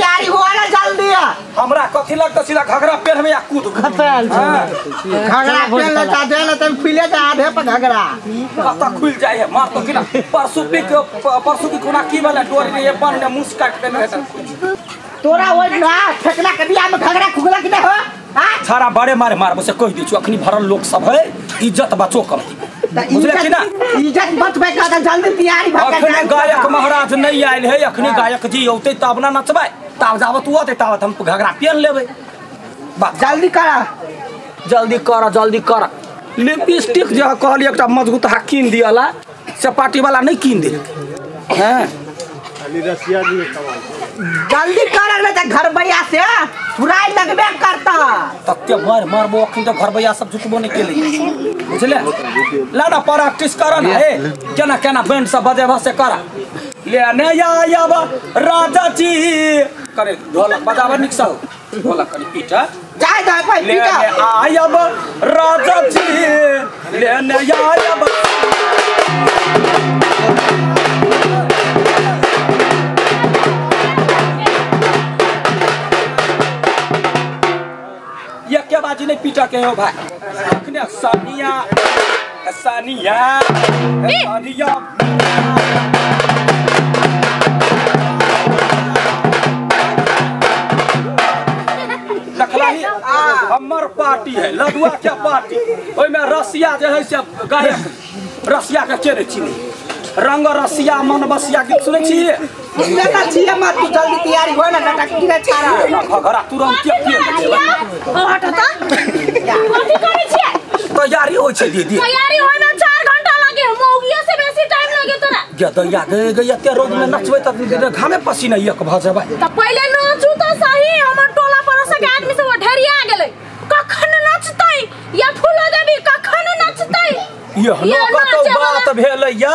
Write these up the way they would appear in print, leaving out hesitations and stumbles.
तैयारी हुआ ना जल्दी हमरा कथी लगता सीधा घगरा पेड़ में या कूद घगरा पेड़ लेता दे ले तब खुले जा आधे पर घगरा कता खुल जाए है मार तो कि ना परसु की कोना की वाला डोरी में ये बन ने मुंह काट के नहीं तोरा वो ना ठेकला के बिया में घगरा खुगला कि नहीं हो हां सारा बड़े मारे मार मुझसे कह दी छु अखनी भरल लोग सब है इज्जत बचो कम बुझले कि ना इज्जत बचबे का जल्दी तैयारी भर के अखनी गायक महाराज नहीं आइल है अखनी गायक जी औते तब ना नचबे तब जावत हुआ तब हम घगरा पेन लेबे बात जल्दी कर लिपस्टिक जे कहली एकटा मजबूत हाकिन दियाला से पार्टी वाला नहीं कीन दे हैं खाली रसिया जी जल्दी कर ले त घर भैया से फुराई लगबे करता तत्ते मारबो अखन तो घर भैया सब जुटबो नहीं केले बुझले लाना प्रैक्टिस कर ना हे केना बैंड सब बजेबा से कर ले ने आयब राजा जी करे ढोलक बजाबा निक सा ढोलक कनी पीटा जाय जा कोई पीटा ले आयब राजा जी ले ने आयब ये क्या बाजी नहीं पीटा के हो भाई अखने सानिया लखलाही हमर पार्टी है लडुआ क्या पार्टी ओइ में रसिया जे है से गायक रसिया के चेरे छी रंग रसिया मन बसिया गीत सुनै छी लेना छिए मत तू जल्दी तैयारी हो ना नाटक की रे छाड़ा घगरा तुरंत के हट त कथि करै छिए तैयारी होय छै दीदी तैयारी होय में 4 घंटा लागे मौगिया से बेसी टाइम लागे तोरा गदया गया ते रोज में नचबै त घामे पसीना एक भ जेबै त पहिले नाचू त सही हमर टोला परस के आदमी सब ढेरिया गेलै कखन नचतै या फूलो देवी कखन नचतै ये कतौ बात भेलैया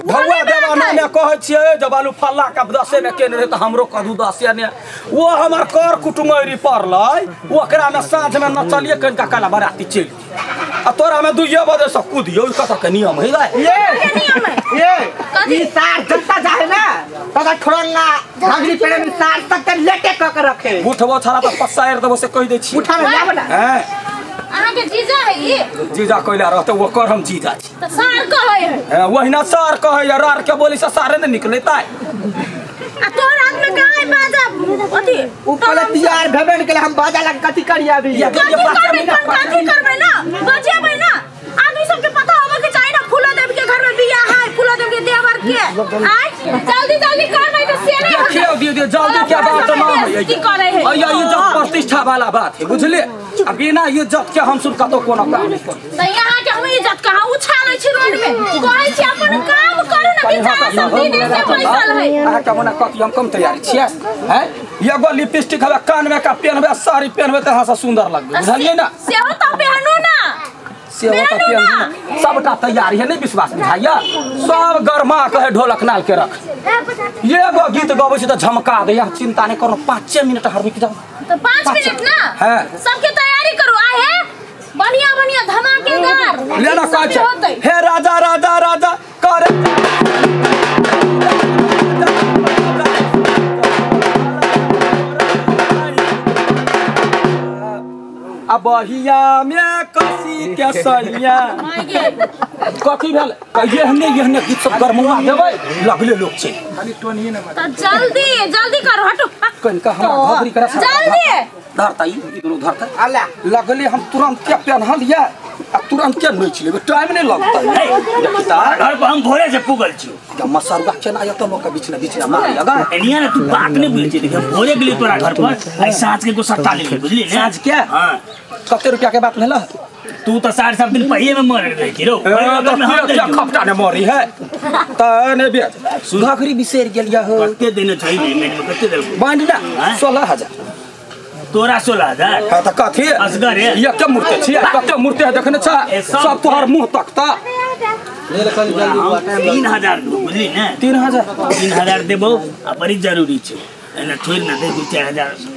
भगवा देवाना में कहै छियै जब आलू फल्ला का 10 में केने रहे त हमरो कदू 10 ने वो हमर कर कुटुमैरी पड़लै ओकरा में साँझ में नचलिए कनका काला बराती चल आ तोरा में 2 बजे से कूदियो कत के नियम है ये कदी सार जनता जाहे ना तदा ठोरंगा घागरी पेड़े में सार तक के लेटे क के रखे उठबो छाड़ा त पसायर देबो से कह दै छी उठा में जाब ना हैं अहाँ के जीजा है ई जीजा कहला रहते वो कर हम जीजा छी त सार कहै है वहिना सार कहै रार के बोली से सारे ने निकलैता आ तोर हाथ में काय बाजा अथी ऊपर तैयार भेबे के हम बाजा लग कथि करिया अभी कथि करबै ना बजेबै ना आदमी सब के पता होबे के चाहिए ना फूला देवी के घर में बियाह है फूला देवी के देवर के आय जल्दी कर नहीं तो सेने देखियो दीदी जल्दी क्या बात ना है की करे है अया इज्जत प्रतिष्ठा वाला बात है बुझले अब बिना इज्जत के हम सुन कतो कोनो काम नहीं कर त यहां के हम इज्जत कहां उछालै छी रोड में कहै छी अपन काम करू ना बेचारा सब दिन से बैसल है आ के मने कथि हम कम तैयारी छियै हैं एगो लिपस्टिक हवे कान में का पहनबे साड़ी पहनबे त हां से सुंदर लगबे बुझलिए ना सेहो त पहनू ना सेहो त पहनू सबटा तैयारी है नहीं विश्वास बुझाइया सब गरमा कहे ढोलक नाल के रख ये एगो गीत गबै छी त झमका दे या चिंता नहीं करो 5 मिनट हरबिक जाओ तो 5 मिनट ना हां सबके तैयारी करो आए है बढ़िया धमाकेदार लेना काच हे राजा राजा राजा करे अबहिया में कसी के सैया कथी भेल कहिए हमने गीत सब गरमवा देबै लगले लोग छै खाली टोनिए न त जल्दी करो हटो कनका हमरा घबरी करा जल्दी धरता ई दोनों धरता अल्ला लगले हम तुरंत के पहन लिया आ तुरंत के नोच लेबे टाइम नहीं लगता देखता घर पर हम भोरे से पुगल छी त मसरुआ चना या त लोग बीच ना मारे लगा एनिया ना तू बात नहीं बुझे देखिए भोरे गेली तोरा घर पर आई साँझ के को सट्टा ले बुझली साँझ के हां कते रुपया के बात भेला तू तो 7.5 दिन पहले में मर गई की रो क्या खपटा ने मरी है त ने बे सुधाखरी बिसेर गेलिया हो कते दिन छै में कते दे बांड ना 16000 तोरा 16000 हां त कथी असगर है ये के मूर्ति छी कते मूर्ति है देखने छ सब तोहर मुंह तकता ले लखन जल्दी 3000 बुझली ना 3000 देबो आ बड़ी जरूरी छै एना छोड़ ना दे 4000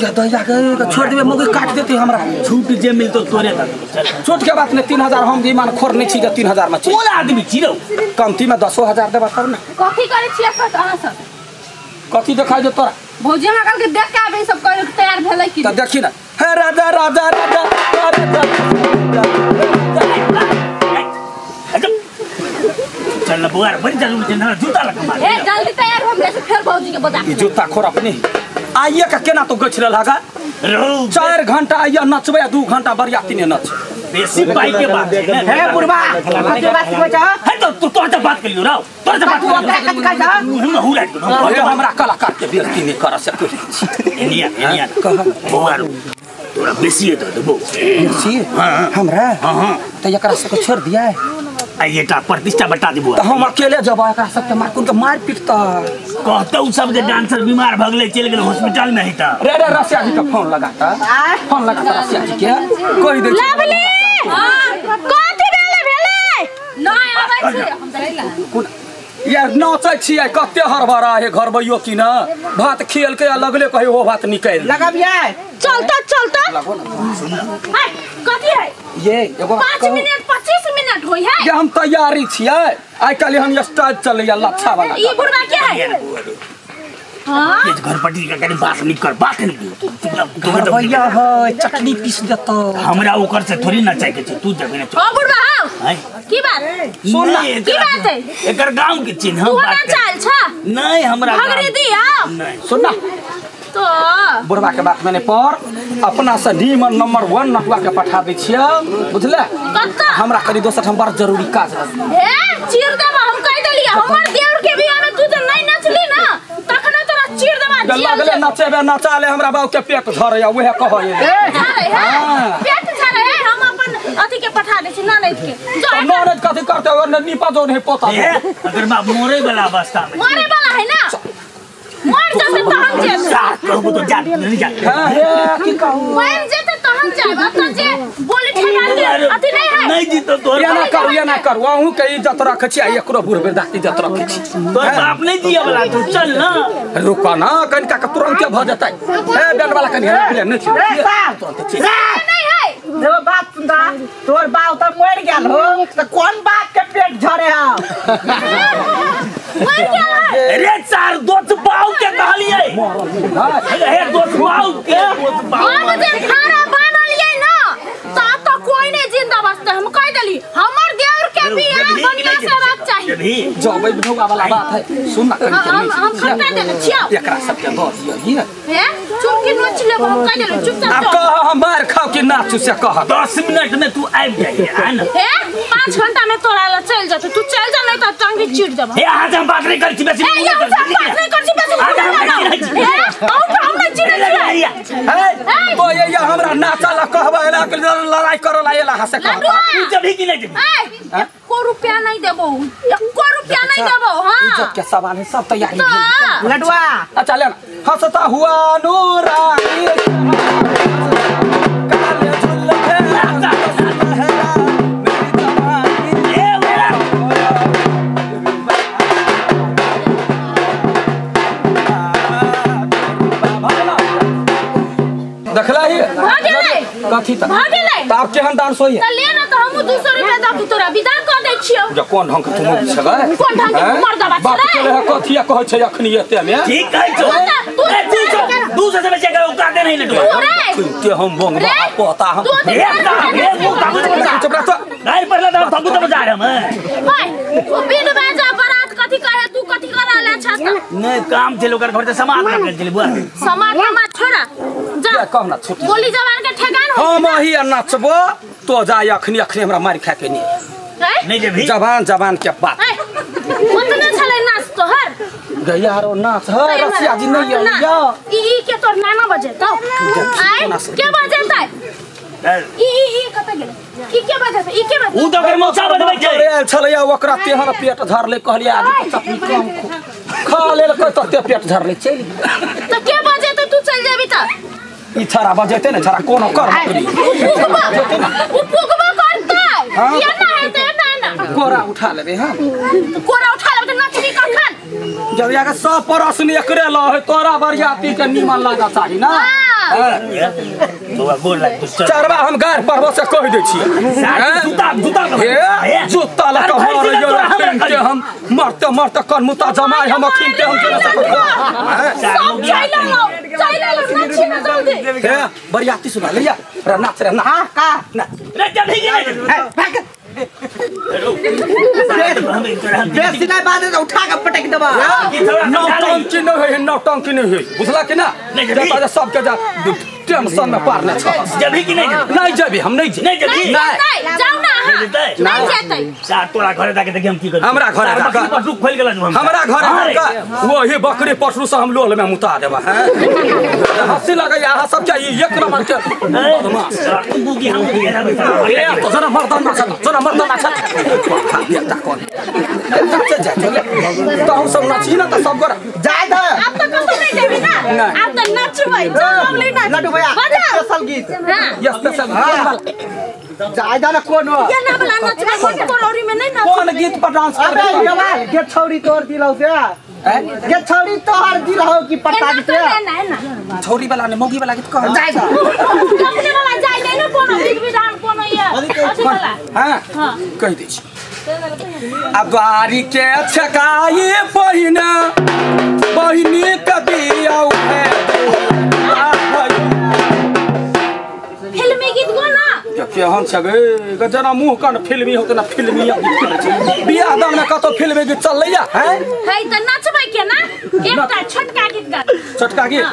गदया के छोड़ देबे मगे काट देते हमरा छूट जे मिलतो तोरे तक चल छोट के बात ने 3000 हम ईमान खोर नहीं छी जे 3000 में छी कोन आदमी छी रो कमती में 10000 देबा तब ना कथि करे छी अहाँ सब कथी दिखाई दे तोरा भौजी हमरा कल के देख के आबे सब करे तैयार भेलै कि त देखी ना हे राजा राजा राजा चल ना बुआर बड़ी जल्दी ना जूता लगा मार ए जल्दी तैयार हो गए फिर भौजी के बता ई जूता खोर अपने आइए का केना तो गछ रहल हागा 4 घंटा आइए नचबे 2 घंटा बरियाती ने नच बेसी पाई के बात है ना हे बुढ़वा कते बात सिखबै छ है तो तोर से बात कर लियो राव तोर से बात कर कत मुंह में हुरा के अरे हमरा कलाकार के बेइज्जती नहीं कर सके एनिया कह बुआर तोरा बेसी है तो देबो सी हां हमरा हां त एकरा से छोड़ दिया है आइएटा प्रतिष्ठा बता देबो त हम अकेले जब एकरा सबके मार कोन के मार पीटता कहतो सब जे डांसर बीमार भ गेलै चल गेल हॉस्पिटल में हिता रे रसिया जी के फोन लगाता रसिया जी के कहि दे लवली हां कथि भेलै नहीं आबै छी हम चलै यार नाचै छियै कते हरभरा है घर बैयो की ना भात खेल के लगले कहि ओ भात निकाल लगाबिए चलता लगो ना हाय कथि है ये एगो 5 मिनट 25 मिनट होई है ये हम तैयारी छियै आइ काल्हि हम स्टाइल चलैया लच्छा वाला ई बुढ़वा क्या है हां ये घर पट्टी का कनी बात नहीं कर बात नहीं घर भैया है चटनी पीस देता हमरा ओकर से थोड़ी ना चाहे के तू जगह ना ओ बुढ़वा हां है की बात सुन ना की बात है एकर गांव के चिन्ह तू ना बात चाल छ नहीं हमरा भगरी दिया नहीं सुन ना तो बुढ़वा के बात मैंने पर अपना से नीमन नंबर 1 नटुआ के पठा दै छियै बुझले कत्ता हमरा कनी दोसर हम बड़ जरूरी काज है हे चीर देबा हम कह देलिए हमर देवर के बियाह में तू तो नहीं नचली ना तखने तोरा चीर देबा लगले नचेबे नचाले हमरा बाबू के पेट झरैया उहे कहै हां पेट झरे है हम अपन अथी के पठा दे छी ननद के जो तो ननद कथी करते हो न नीपा जो नहीं पोता अगर बाप मोरे वाला अवस्था में मरे वाला है ना मर जैसे तहन जे साथ कहबो तो जा नहीं जा हां हे की कहू मर जेते तहन जाबा त जे बोली ठेका के अथी नहीं है नहीं जी तो तोर या ना करू अहू के इज्जत रखे छी एकरो बुढ़ बेदाती इज्जत रखे छी तोर बाप नहीं दिया वाला तू चल ना रुका ना कनिका के तुरंत भऽ जेतै हे बेल वाला कनी ले नहीं छी नहीं है देखो बात सुनता तोर बाप त मर गेल हो त कौन बाप के पेट झरे है मर गेल है अरे चार दोस्त बाऊ के कहलिए हे दोस्त बाऊ के हम जे खाना बनलिए ना ता कोई नहीं जिंदा बचते हम कह देली हमर देवर के बियाह बढ़िया से रख चाहिए जबै भौवा वाला बात है सुन ना हम खत्ता देले छिया एकरा सब के दऽ दियौ हे चुपकी नोच ले हम कह देले चुपचाप अब कह हम मार खाओ कि नाचू से कह 10 मिनट में तू आबि जाइए है ना हे 5 घंटा में तोरा ला चल जाते तू चल जा नहीं तो टंगी चीर देबा हे आज हम बात नहीं करछी बेसी ए यहाँ से बात नहीं करछी बस हम नहीं चिरे तो ये हमरा नाचा ला कहबे ला लड़ाई करो ला एला हसे कह तू जभी कि नहीं जभी को रुपया नहीं देबो एको रुपया नहीं देबो हां इज्जत के सवाल है सब तैयारी तो लडुआ अच्छा ले हंसता हुआ नूरानी काले झुलके लहरा मेरी जवानी ए वेला देखला ही भागेले कथी त भागेले त अब केहन डांस होइए त ले ना तो हम 200 रुपया दब तोरा विदा कर दे छियो जे कोन ढंग के तुम छलै कोन ढंग के मर्दा बा बात के रह कथिया कहै छै अखनी एते में ठीक है तो तू से बेचे का उतार नहीं लटवा ते हम बंगवा पता हम चुप रह तो नहीं पहले तो थकू तो जा रहे हम भाई तू बिन बाजा बारात कथी कहे तू कथी करा ले छाता नहीं काम थे लोग घर से समाज कर चली बुआ समाज में छोड़ा जा कहना छुट्टी बोली जवान के ठेकान हो हम ही नाचबो तो जाय अखनी हमरा मार खा के नहीं जे भी जवान के बात उतने छले नाच तोहर गैया रो नाच है रसिया जी नहीं आइया ई के तोर नाना बजे तो आय के बजे ताय ई कत गेल ई के बजे ई के बजे ऊ तो कर मौसा बनबै छै अरे छलैया ओकरा तेहर पेट धरले कहलिया आदि चटनी कम खा लेल क तते पेट धरले चल तो के बजे तो तू चल जेबी त ई छरा बजेते ने छरा कोनो कर मकरी पुगबा करता ये ना है ते ना कोरा उठा लेबे हम कोरा उठा लेबे त नचनी कखन जब याके सब परस ने एकरे ल है तोरा बरियाती के निमन लागा चाही ना बउआ गोल लाग चरवा हम गार परवा से कह दै छी जूता जूता हे जूता लगा मार हम मरते मरते कन मुता जमाई हम अखिन पे हम चला सब चाहिए लो नाची ना जल्दी हे बरियाती सुना लिया रे नाच रे ना का रे चल ठीक बेसी नहीं बात है उठा के पटक देबा नौटंकी नहीं है बुझला कि ना जब सब के जा टेंशन में पार नहीं छ जभी कि नहीं जबी हम नहीं नहीं जभी नहीं जाओ ना नहीं जाते सार तोरा घरे जाके देखि हम की कर हमरा घरे बकरी पशु खोल गेल हमरा घरे का वही बकरी पशु से हम लोल में मुता देबा हैं हंसी लगा यहाँ सब क्या एक नंबर के बदमाश तू की हम ए तो जना मर्दाना छ खा दिया कौन तो हम सब नाची ना तो सब कर जाए दे आप तो कसम नहीं देबी ना आप तो नाचबै जाओ ले नाच लड्डू भैया स्पेशल गीत हां ये स्पेशल जाए दे ना कौन हो ये ना वाला नाचबै कोन कोरौरी में नहीं नाच कौन गीत पर डांस अबे कर जवान के छौरी तोड़ दिलौ से के छौरी तोहर दिल हो कि पटा दे ना छोरी वाला ने मौगी वाला गीत कह जाए दे अपने वाला जाय दे ना कोनो विध विधान कोनो ये अच्छी वाला हां कह दै छी अगारी के छकाई बहिनी कबिया है फिल्मी गीत गाना केहन छगे गजना मुंह कान फिल्मी होत ना फिल्मी गीत करे छै बियाह दान में कतो फिल्मी गीत चलैया हैं है त नाचबै के ना एकटा छोटका गीत गा छोटका गीत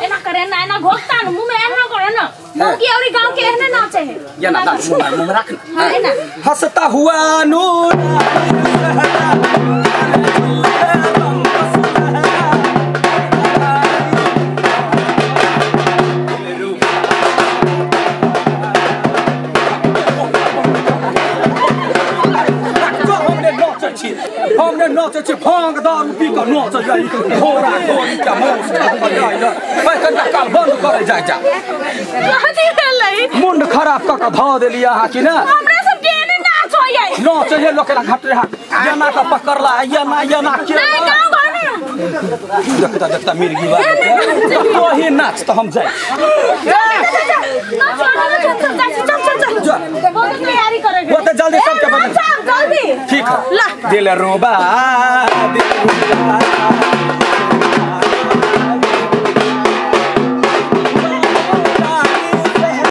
एना करे ना एना घोकता न मुंह में एना करे ना मौकी औरी गांव के एहने नाचे है या ना मुंह रख हां है ना हंसता हुआ नूर हमने नाचे छी भांग दारू पी के नाच जाई घोड़ा घोड़ी के मौस पर जाई ना भाई कन्या काल बंद करे जाय जा कथि भेलै मुंड खराब क के ध देलिया हा कि ना हमरा सब के एने नाच होय नाच हे लोकला घट रहा जना का पकड़ला या ना के नहीं गांव गाने देखता मिर्गी बात तो ही नाच तो हम जाए चल बहुत तैयारी करेंगे वो तो जल्दी सबके बता जल्दी ठीक है दिल रोबा